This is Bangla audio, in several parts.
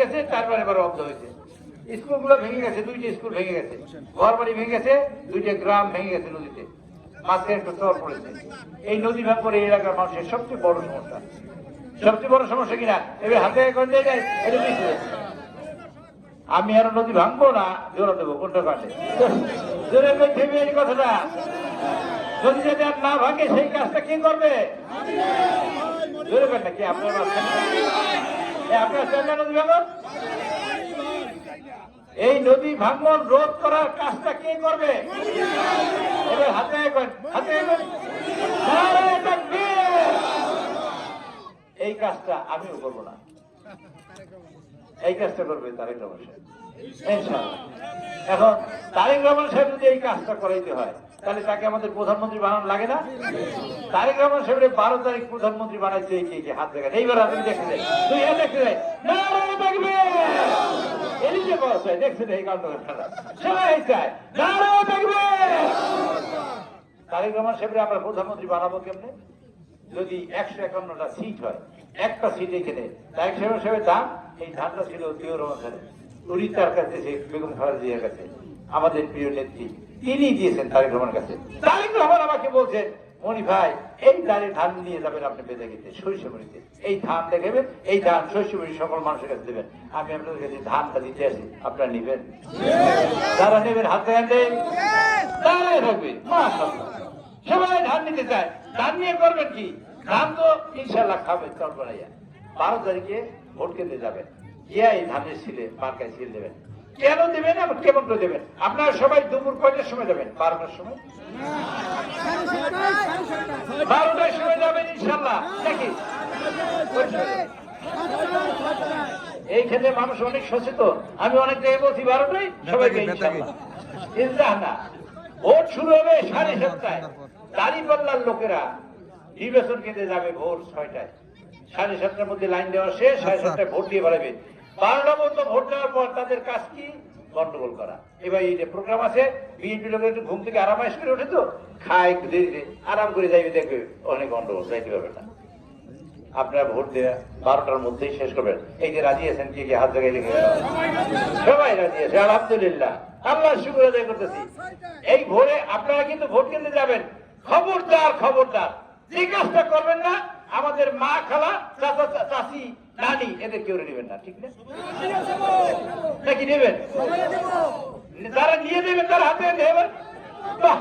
গেছে, 4বার এবার বন্ধ হয়েছে। স্কুলগুলো ভেঙে গেছে, 2টি স্কুল ভেঙে গেছে, ঘর বাড়ি ভেঙে গেছে, 2টা গ্রাম ভেঙে গেছে নদীতে, মাঝে একটা চর পড়েছে। এই নদী ভাগ করে এই এলাকার মানুষের সবচেয়ে বড় সমস্যা, সবচেয়ে বড় সমস্যা কিনা এবার হাতে করে দিয়ে যায়। এটা পিছিয়ে আমি আরো নদী ভাঙবো না জোড়া দেবো কোনটা কাটে জোরে ভেবে এই কথাটা যদি যদি আর না ভাঙে সেই কাজটা কে করবে? জোরে কাটটা কি আপনার আপনার নদী ভাঙন, এই নদী ভাঙন রোধ করার কাজটা কে করবে? এবার হাতে হাতে এই কাজটা আমিও করবো না, এই কাজটা করবে তারেক রহমান সাহেব ইনশাআল্লাহ। এখন তারেক রহমান সাহেব যদি এই কাজটা করাইতে হয় তাহলে তাকে আমাদের প্রধানমন্ত্রী বানানো লাগে না? তারেক রহমান সাহেবের 12 তারিখ প্রধানমন্ত্রী বানাইতে কে হাত দেখায়? এইবার আপনি দেখতে দেয়, দুই হাত দেখতে দেয়, দেখছেন এই কাণ্ড সবাই চায় তারেক রহমান সাহেবের আমরা প্রধানমন্ত্রী বানাবো কেমনে? যদি 151টা সিট হয়, একটা সিট এখানে তারেক সাহেবের দাম, এই ধানটা ছিল জিয়াউর রহমান সাহেব, উনি তার কাছে বেগম খালেদা জিয়ার কাছে, আমাদের প্রিয় নেত্রী, তিনি দিয়েছেন তারেক রহমানের কাছে। তারেক রহমান আমাকে বলছেন, মনি ভাই এই ধানের ধান নিয়ে যাবেন আপনি বেদাগিতে সরিষাবাড়িতে, এই ধান দেখাবেন, এই ধান সরিষাবাড়ি সকল মানুষের কাছে দেবেন, আমি আপনাদের কাছে ধানটা দিতে আসি, আপনারা নিবেন? যারা নেবেন হাতে হাতে তারাই থাকবে, সবাই ধান নিতে চায়। ধান নিয়ে করবেন কি? ধান তো ইনশাল্লাহ খাবেন চট বানাইয়া। 12 তারিখে ভোট কেন্দ্রে যাবেন, গিয়া এই ধানের ছিলে মার্কায় ছিল দেবেন। কেন দেবেন এবং কেমন করে দেবেন? আপনারা সবাই দুপুর কয়টার সময় যাবেন? 12টার সময়, 12টার সময় যাবেন ইনশাল্লাহ নাকি? এই ক্ষেত্রে মানুষ অনেক সচেতন, আমি অনেক জায়গায় বলছি 12টায় সবাইকে ইনশাল্লাহ। না, ভোট শুরু হবে 7:30টায়, দাঁড়িপাল্লার লোকেরা নির্বাচন কেন্দ্রে যাবে ভোর 6টায়, 7:30টার মধ্যে লাইন দেওয়া শেষ, 7:30টায় ভোট দিয়ে বেড়াবে। 12টা পর্যন্ত ভোট দেওয়ার পর তাদের কাজ কি? গন্ডগোল করা। এবার এই যে প্রোগ্রাম আছে, বিএনপি লোকের একটু ঘুম থেকে আরামাইশ করে ওঠে তো, খায় একটু দেরিতে আরাম করে যাইবে, দেখবে অনেক গন্ডগোল, যাইতে পারবে না। আপনারা ভোট দেওয়া 12টার মধ্যেই শেষ করবেন। এই যে রাজি আছেন, কে হাত জায়গায় লিখে সবাই রাজি আছে, আলহামদুলিল্লাহ, আল্লাহ শুকর আদায় করতেছি। এই ভোরে আপনারা কিন্তু ভোট কেন্দ্রে যাবেন, খবরদার খবরদার যে কাজটা করবেন না, আমাদের মা খালা চাচা চাচি নানি এদের কেউ নেবেন না, ঠিক না? নাকি নেবেন? যারা নিয়ে দেবেন তারা হাতে নেবেন। বাহ,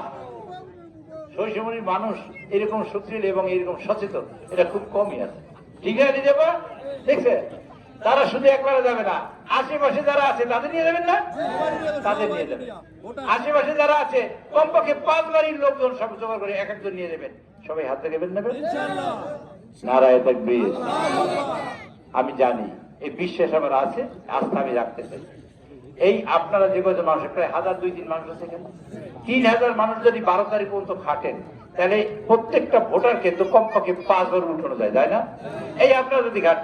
শৈশবরীর মানুষ এরকম সুশীল এবং এরকম সচেতন এটা খুব কমই আছে, ঠিক আছে? নিয়ে যাবা, দেখছে? তারা শুধু একবারে যাবে না, আশেপাশে যারা আছে তাদের নিয়ে যাবেন না, তাদের নিয়ে যাবেন। আশেপাশে যারা আছে কমপক্ষে 5 বাড়ির লোকজন সব জমা করে এক একজন নিয়ে যাবেন, সবাই হাতে নেবেন নেবেন। নারায়ে তাকবীর। আমি জানি এই বিশ্বাস আমার আছে, আস্থা আমি রাখতে চাই। এই আপনারা যে কত মানুষ, প্রায় 1000-2000 মানুষ আছে, কেন 3000 মানুষ যদি 12 তারিখ পর্যন্ত খাটেন, তাহলে প্রত্যেকটা ভোটারকে তো কমপক্ষে 5 বার উঠানো যায়, তাই না? এই আপনারা যদি খাট,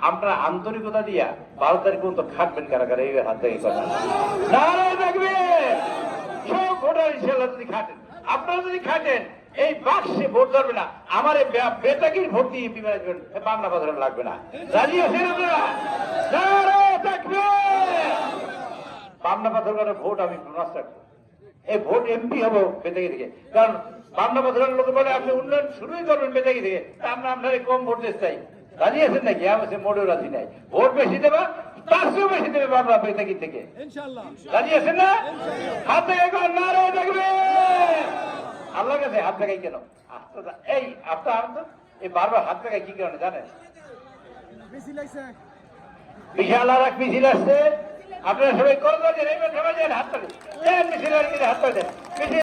আমরা আন্তরিকতা দিয়া 12 তারিখ পর্যন্ত খাটবেন কারা কারা, এই হাত থেকে কথা নারায়ে তাকবীর। সব ভোটার ইনশাআল্লাহ যদি খাটেন, আপনারা যদি খাটেন, এই বাক্সে ভোট ধরবে না, আমার বেতাকির ভোট দিয়ে বিমানে বাংলা কথা লাগবে না। রাজি আছেন আপনারা? নারায়ে তাকবীর। বাংলা পাথরের ভোট আমি প্রমাণ রাখবো, এই ভোট এমপি হবো বেতাকি থেকে, কারণ বাংলা পাথরের লোক বলে আপনি উন্নয়ন শুরুই করবেন বেতাকি থেকে, আমরা আপনার কম ভোট দিতে চাই। রাজি আছেন নাকি? আমার মোটেও রাজি নাই। ভোট বেশি দেবা, তার চেয়েও বেশি দেবে বাংলা বেতাকি থেকে, রাজি আছেন না? হাত থেকে নারায়ে তাকবীর। আল্লাহর কাছে হাত লাগাই কেন? এই আপনার এই বারবার হাত লাগাই কি কারণে জানেন? বিশাল আর এক মিছিল আসছে, আপনারা সবাই কল করছেন, এইবার সবাই হাত লাগাই, মিছিল হাত লাগাই দেন।